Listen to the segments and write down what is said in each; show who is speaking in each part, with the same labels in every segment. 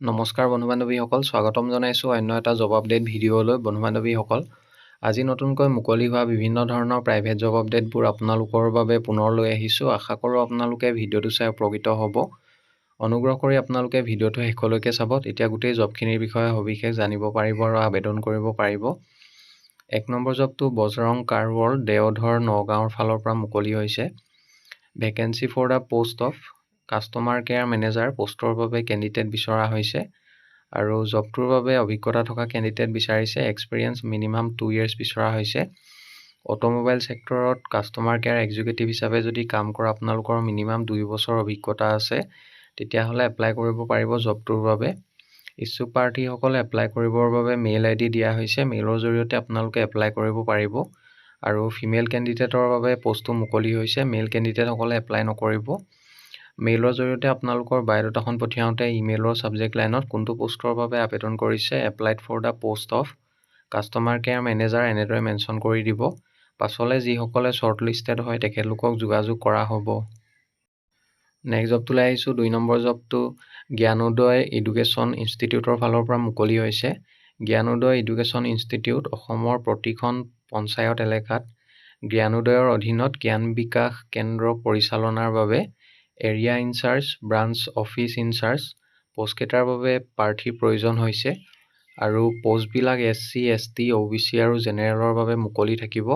Speaker 1: নমস্কাৰ বন্ধু বান্ধৱীসকল, স্বাগতম জনাইছোঁ অন্য এটা জব আপডেট ভিডিঅ'লৈ। বন্ধু বান্ধৱীসকল, আজি নতুনকৈ মুকলি হোৱা বিভিন্ন ধৰণৰ প্ৰাইভেট জব আপডেটবোৰ আপোনালোকৰ বাবে পুনৰ লৈ আহিছোঁ। আশা কৰোঁ আপোনালোকে ভিডিঅ'টো চাই উপকৃত হ'ব। অনুগ্ৰহ কৰি আপোনালোকে ভিডিঅ'টো শেষলৈকে চাব, তেতিয়া গোটেই জবখিনিৰ বিষয়ে সবিশেষ জানিব পাৰিব আৰু আবেদন কৰিব পাৰিব। 1 নম্বৰ জবটো বজৰং কাৰ ৱৰ্ল্ড, দেওধৰ, নগাঁৱৰ ফালৰ পৰা মুকলি হৈছে। Vacancy for the post of customer care manager পোষ্টৰ বাবে কেণ্ডিডেট বিচৰা হৈছে আৰু জবটোৰ বাবে অভিজ্ঞতা থকা কেণ্ডিডেট বিচাৰিছে। এক্সপিৰিয়েঞ্চ মিনিমাম 2 years বিচৰা হৈছে। অটোমোবাইল ছেক্টৰত কাষ্টমাৰ কেয়াৰ এক্সিকিউটিভ হিচাপে যদি কাম কৰা আপোনালোকৰ মিনিমাম 2 বছৰ অভিজ্ঞতা আছে, তেতিয়াহ'লে এপ্লাই কৰিব পাৰিব জবটোৰ বাবে। ইচ্ছুক প্ৰাৰ্থীসকলে এপ্লাই কৰিবৰ বাবে মেইল ID দিয়া হৈছে। মেইলৰ জৰিয়তে আপোনালোকে এপ্লাই কৰিব পাৰিব আৰু ফিমেল কেণ্ডিডেটৰ বাবে পোষ্টটো মুকলি হৈছে। মেইল কেণ্ডিডেটসকলে এপ্লাই নকৰিব। মেইলৰ জৰিয়তে আপোনালোকৰ বায়'ডাটাখন পঠিয়াওঁতে ইমেইলৰ ছাবজেক্ট লাইনত কোনটো পোষ্টৰ বাবে আবেদন কৰিছে, applied for the post of customer care manager এনেদৰে মেনশ্যন কৰি দিব। পাছলৈ যিসকলে শ্বৰ্ট লিষ্টেড হয় তেখেতলোকক যোগাযোগ কৰা হ'ব। নেক্সট জবটোলৈ আহিছোঁ। 2 নম্বৰ জবটো জ্ঞানোদয় এডুকেশ্যন ইনষ্টিটিউটৰ ফালৰ পৰা মুকলি হৈছে। জ্ঞানোদয় এডুকেশ্যন ইনষ্টিটিউট অসমৰ প্ৰতিখন পঞ্চায়ত এলেকাত জ্ঞানোদয়ৰ অধীনত জ্ঞান বিকাশ কেন্দ্ৰ পৰিচালনাৰ বাবে area incharge, branch office incharge পোষ্টকেইটাৰ বাবে প্ৰাৰ্থীৰ প্ৰয়োজন হৈছে আৰু পোষ্টবিলাক SC, ST, OBC আৰু জেনেৰেলৰ বাবে মুকলি থাকিব।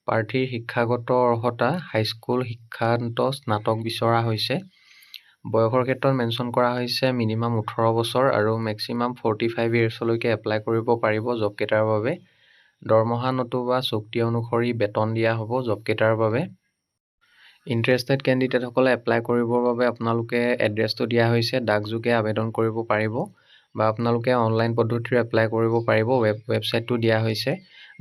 Speaker 1: প্ৰাৰ্থীৰ শিক্ষাগত অৰ্হতা হাইস্কুল শিক্ষান্ত স্নাতক বিচৰা হৈছে। বয়সৰ ক্ষেত্ৰত মেনশ্যন কৰা হৈছে মিনিমাম 18 বছৰ আৰু মেক্সিমাম 45 yearsলৈকে এপ্লাই কৰিব পাৰিব জবকেইটাৰ বাবে। দৰমহা নতুবা চুক্তি অনুসৰি বেতন দিয়া হ'ব জবকেইটাৰ বাবে। ইণ্টাৰেষ্টেড কেণ্ডিডেটসকলে এপ্লাই কৰিবৰ বাবে আপোনালোকে এড্ৰেছটো দিয়া হৈছে, ডাকযোগে আবেদন কৰিব পাৰিব বা আপোনালোকে অনলাইন পদ্ধতিৰে এপ্লাই কৰিব পাৰিব। ৱেবছাইটটো দিয়া হৈছে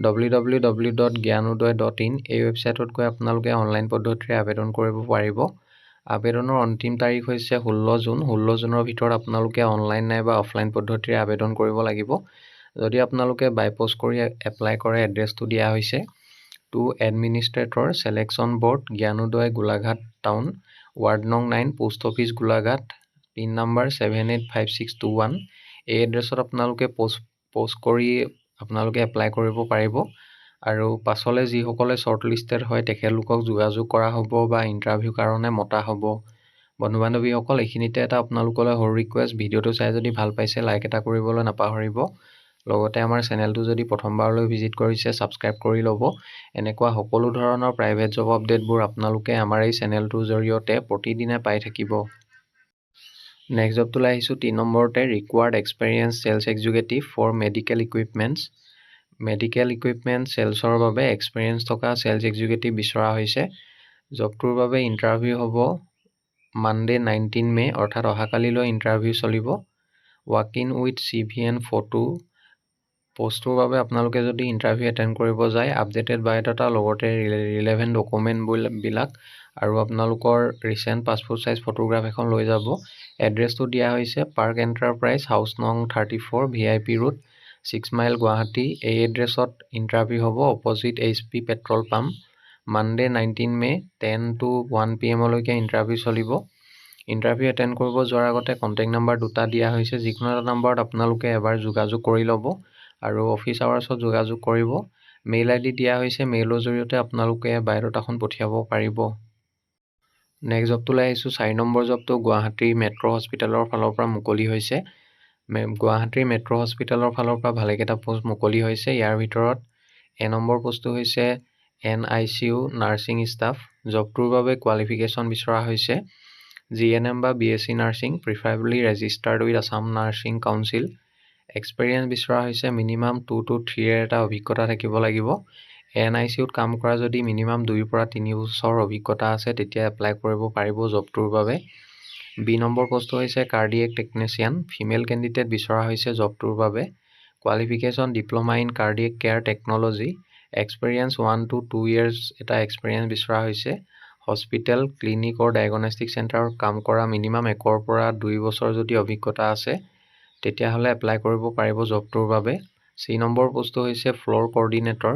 Speaker 1: www.gyanodaya.in। এই ৱেবছাইটত গৈ আপোনালোকে অনলাইন পদ্ধতিৰে আবেদন কৰিব পাৰিব। আবেদনৰ অন্তিম তাৰিখ হৈছে 16 জুন। 16 জুনৰ ভিতৰত আপোনালোকে অনলাইন নাইবা অফলাইন পদ্ধতিৰে আবেদন কৰিব লাগিব। যদি আপোনালোকে বাই পোষ্ট কৰি এপ্লাই কৰে, এড্ৰেছটো দিয়া হৈছে to administrator selection board, Gyanoday, Golaghat town, ward নং 9, post office Golaghat, pin number 785621। এই এড্ৰেছত আপোনালোকে পোষ্ট কৰি আপোনালোকে এপ্লাই কৰিব পাৰিব আৰু পাছলৈ যিসকলে শ্বৰ্ট লিষ্টেড হয় তেখেতলোকক যোগাযোগ কৰা হ'ব বা ইণ্টাৰভিউৰ কাৰণে মতা হ'ব। বন্ধু বান্ধৱীসকল, এইখিনিতে এটা আপোনালোকলৈ সৰু ৰিকুৱেষ্ট, ভিডিঅ'টো চাই যদি ভাল পাইছে লাইক এটা কৰিবলৈ নাপাহৰিব। লগতে আমাৰ চেনেলটো যদি প্ৰথমবাৰলৈ ভিজিট কৰিছে, ছাবস্ক্ৰাইব কৰি ল'ব। এনেকুৱা সকলো ধৰণৰ প্ৰাইভেট জব আপডেটবোৰ আপোনালোকে আমাৰ এই চেনেলটোৰ জৰিয়তে প্ৰতিদিনে পাই থাকিব। নেক্সট জবটোলৈ আহিছোঁ। 3 নম্বৰতে required experience sales executive for medical equipments. Medical equipment চেলছৰ বাবে এক্সপেৰিয়েঞ্চ থকা চেলছ এক্সিকিউটিভ বিচৰা হৈছে। জবটোৰ বাবে ইণ্টাৰভিউ হ'ব মানডে 19 মে, অৰ্থাৎ অহাকালিলৈ ইণ্টাৰভিউ চলিব। Walk in with CV and photo. পোষ্টটোৰ বাবে আপোনালোকে যদি ইণ্টাৰভিউ এটেণ্ড কৰিব যায়, আপডেটেড বায়'ডাটা লগতে ৰিলেভেণ্ট ডকুমেণ্টবিলাক আৰু আপোনালোকৰ ৰিচেণ্ট পাছপোৰ্ট চাইজ ফটোগ্ৰাফ এখন লৈ যাব। এড্ৰেছটো দিয়া হৈছে পাৰ্ক এণ্টাৰপ্ৰাইজ, হাউচ নং 34, VIP ৰোড, 6 মাইল, গুৱাহাটী। এই এড্ৰেছত ইণ্টাৰভিউ হ'ব opposite HP petrol pump. Monday 19 May 10 to 1 PM লৈকে ইণ্টাৰভিউ চলিব। ইণ্টাৰভিউ এটেণ্ড কৰিব যোৱাৰ আগতে কণ্টেক্ট নাম্বাৰ দুটা দিয়া হৈছে। যিকোনো এটা নাম্বাৰত আপোনালোকে এবাৰ যোগাযোগ কৰি ল'ব আৰু অফিচ আৱাৰ্ছত যোগাযোগ কৰিব। মেইল ID দিয়া হৈছে, মেইলৰ জৰিয়তে আপোনালোকে বায়'ডাটাখন পঠিয়াব পাৰিব। নেক্সট জবটোলৈ আহিছোঁ। 4 নম্বৰ জবটো গুৱাহাটী মেট্ৰ' হস্পিটেলৰ ফালৰ পৰা মুকলি হৈছে। গুৱাহাটীৰ মেট্ৰ' হস্পিটেলৰ ফালৰ পৰা ভালেকেইটা পোষ্ট মুকলি হৈছে। ইয়াৰ ভিতৰত A নম্বৰ পোষ্টটো হৈছে NICU নাৰ্ছিং ষ্টাফ। জবটোৰ বাবে কোৱালিফিকেশ্যন বিচৰা হৈছে GNM বা BSc nursing, preferably registered with Assam nursing council. Experience বিচৰা হৈছে মিনিমাম 2 to 3 year এটা অভিজ্ঞতা থাকিব লাগিব। NICUত কাম কৰা যদি মিনিমাম 2 পৰা 3 বছৰ অভিজ্ঞতা আছে, তেতিয়া এপ্লাই কৰিব পাৰিব জবটোৰ বাবে। B নম্বৰ পোষ্টটো হৈছে কাৰ্ডিয়েক টেকনিচিয়ান। ফিমেল কেণ্ডিডেট বিচৰা হৈছে জবটোৰ বাবে। Qualification diploma in cardiac care technology. Experience 1 to 2 years এটা এক্সপেৰিয়েঞ্চ বিচৰা হৈছে। হস্পিটেল, ক্লিনিক আৰু ডায়েগনষ্টিক চেণ্টাৰত কাম কৰা মিনিমাম 1 পৰা 2 বছৰ যদি অভিজ্ঞতা আছে, তেতিয়াহ'লে এপ্লাই কৰিব পাৰিব জবটোৰ বাবে। C নম্বৰ পোষ্টটো হৈছে ফ্ল'ৰ কৰ্ডিনেটৰ।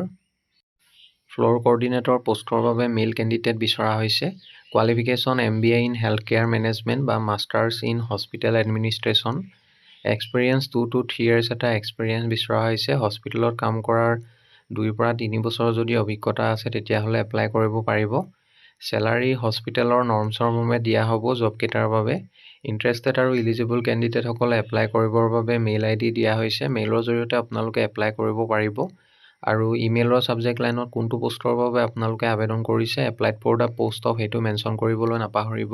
Speaker 1: ফ্ল'ৰ কৰ্ডিনেটৰ পোষ্টৰ বাবে মেইল কেণ্ডিডেট বিচৰা হৈছে। Qualification MBA in health care management বা masters in hospital administration. Experience 2 to 3 years এটা এক্সপিৰিয়েঞ্চ বিচৰা হৈছে। হস্পিটেলত কাম কৰাৰ 2 পৰা 3 বছৰ যদি অভিজ্ঞতা আছে তেতিয়াহ'লে এপ্লাই কৰিব পাৰিব। চেলাৰী হস্পিটেলৰ নৰ্মছৰ মৰ্মে দিয়া হ'ব জবকেইটাৰ বাবে। ইণ্টাৰেষ্টেড আৰু ইলিজিবল কেণ্ডিডেটসকলে এপ্লাই কৰিবৰ বাবে মেইল ID দিয়া হৈছে। মেইলৰ জৰিয়তে আপোনালোকে এপ্লাই কৰিব পাৰিব। আৰু ইমেইলৰ ছাবজেক্ট লাইনত কোনটো পোষ্টৰ বাবে আপোনালোকে আবেদন কৰিছে, applied for the post of, সেইটো মেনশ্যন কৰিবলৈ নাপাহৰিব।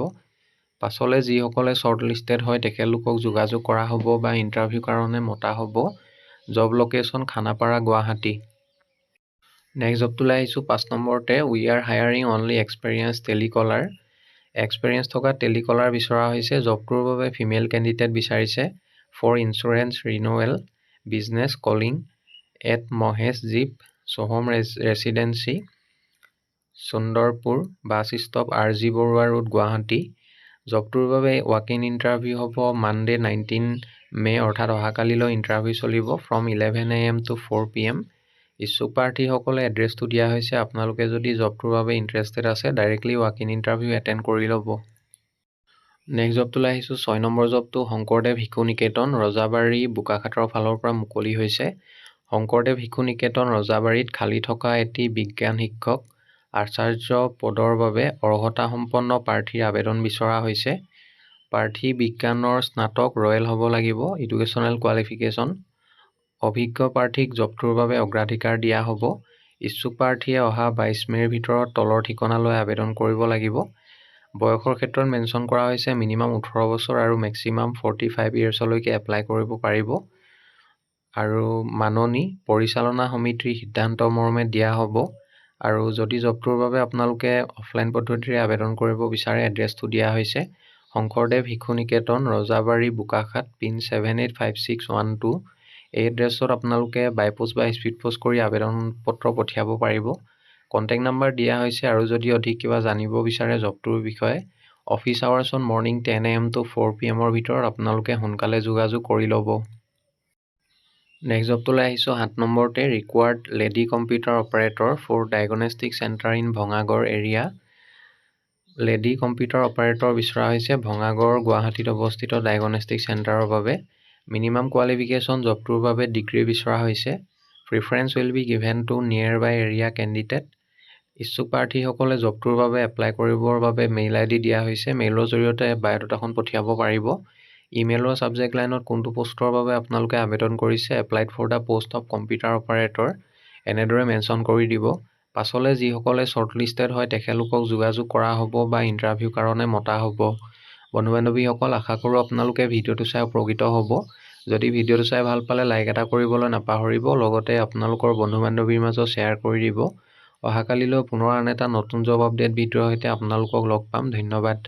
Speaker 1: পাছলৈ যিসকলে শ্বৰ্ট লিষ্টেড হয় তেখেতলোকক যোগাযোগ কৰা হ'ব বা ইণ্টাৰভিউ কাৰণে মতা হ'ব। Job location Khanapara, Guwahati. Next জবটোলৈ আহিছোঁ 5 নম্বৰতে। We are hiring only experience telecaller. Experience থকা টেলিকলাৰ বিচৰা হৈছে। জবটোৰ বাবে ফিমেল কেণ্ডিডেট বিচাৰিছে। For insurance renewal business calling at Mahesh jeep Soham residency Sundarpur bus stop RG Barua road, Guwahati. জবটোৰ বাবে ৱাক ইন ইণ্টাৰভিউ হ'ব মানডে 19 মে অৰ্থাৎ অহাকালিলৈ ইণ্টাৰভিউ চলিব ফ্ৰম 11 AM to 4 PM। ইচ্ছুক প্ৰাৰ্থীসকলে এড্ৰেছটো দিয়া হৈছে। আপোনালোকে যদি জবটোৰ বাবে ইণ্টাৰেষ্টেড আছে directly walk in interview attend কৰি ল'ব। নেক্সট জবটোলৈ আহিছোঁ 6 নম্বৰ জবটো। শংকৰদেৱ শিশু নিকেতন ৰজাবাৰী বোকাখাতৰ ফালৰ পৰা মুকলি হৈছে। শংকৰদেৱ শিশু নিকেতন ৰজাবাৰীত খালী থকা এটি বিজ্ঞান শিক্ষক আচাৰ্য পদৰ বাবে অৰ্হতাসম্পন্ন প্ৰাৰ্থীৰ আবেদন বিচৰা হৈছে। প্ৰাৰ্থী বিজ্ঞানৰ স্নাতক ৰয়েল হ'ব লাগিব। Educational qualification. অভিজ্ঞ প্ৰাৰ্থীক জবটোৰ বাবে অগ্ৰাধিকাৰ দিয়া হ'ব। ইচ্ছুক প্ৰাৰ্থীয়ে অহা 22 মে'ৰ ভিতৰত তলৰ ঠিকনালৈ আবেদন কৰিব লাগিব। বয়সৰ ক্ষেত্ৰত মেনশ্যন কৰা হৈছে মিনিমাম 18 বছৰ আৰু মেক্সিমাম 45 yearsলৈকে এপ্লাই কৰিব পাৰিব। আৰু মাননি পৰিচালনা সমিতিৰ সিদ্ধান্ত মৰ্মে দিয়া হ'ব। আৰু যদি জবটোৰ বাবে আপোনালোকে অফলাইন পদ্ধতিৰে আবেদন কৰিব বিচাৰে এড্ৰেছটো দিয়া হৈছে। শংকৰদেৱ শিশু নিকেতন ৰজাবাৰী বোকাখাত পিন 785612। এই এড্ৰেছত আপোনালোকে বাই পোষ্ট বা স্পীড পোষ্ট কৰি আবেদন পত্ৰ পঠিয়াব পাৰিব। কণ্টেক্ট নাম্বাৰ দিয়া হৈছে। আৰু যদি অধিক কিবা জানিব বিচাৰে জবটোৰ বিষয়ে office hours on morning 10 AM to 4 PM ভিতৰত আপোনালোকে সোনকালে যোগাযোগ কৰি ল'ব। নেক্সট জবটোলৈ আহিছোঁ 7 নম্বৰতে। Required lady computer operator for diagnostic centre in Bhangagarh area. Lady computer operator বিচৰা হৈছে ভঙাগড়, গুৱাহাটীত অৱস্থিত ডায়েগনষ্টিক চেণ্টাৰৰ বাবে। মিনিমাম কোৱালিফিকেশ্যন জবটোৰ বাবে ডিগ্ৰী বিচৰা হৈছে। Preference will be given to nearby area candidate. ইচ্ছুক প্ৰাৰ্থীসকলে জবটোৰ বাবে এপ্লাই কৰিবৰ বাবে মেইল ID দিয়া হৈছে। মেইলৰ জৰিয়তে বায়'ডাটাখন পঠিয়াব পাৰিব। ইমেইলৰ ছাবজেক্ট লাইনত কোনটো পোষ্টৰ বাবে আপোনালোকে আবেদন কৰিছে, applied for the post of computer operator, এনেদৰে মেনশ্যন কৰি দিব। পাছলৈ যিসকলে শ্বৰ্ট লিষ্টেড হয় তেখেতলোকক যোগাযোগ কৰা হ'ব বা ইণ্টাৰভিউ কাৰণে মতা হ'ব। বন্ধু বান্ধৱীসকল, আশা কৰোঁ আপোনালোকে ভিডিঅ'টো চাই উপকৃত হ'ব। যদি ভিডিঅ'টো চাই ভাল পালে লাইক এটা কৰিবলৈ নাপাহৰিব। লগতে আপোনালোকৰ বন্ধু বান্ধৱীৰ মাজত শ্বেয়াৰ কৰি দিব। অহাকালিলৈ পুনৰ আন এটা নতুন জব আপডেট ভিডিঅ'ৰ সৈতে আপোনালোকক লগ পাম। ধন্যবাদ।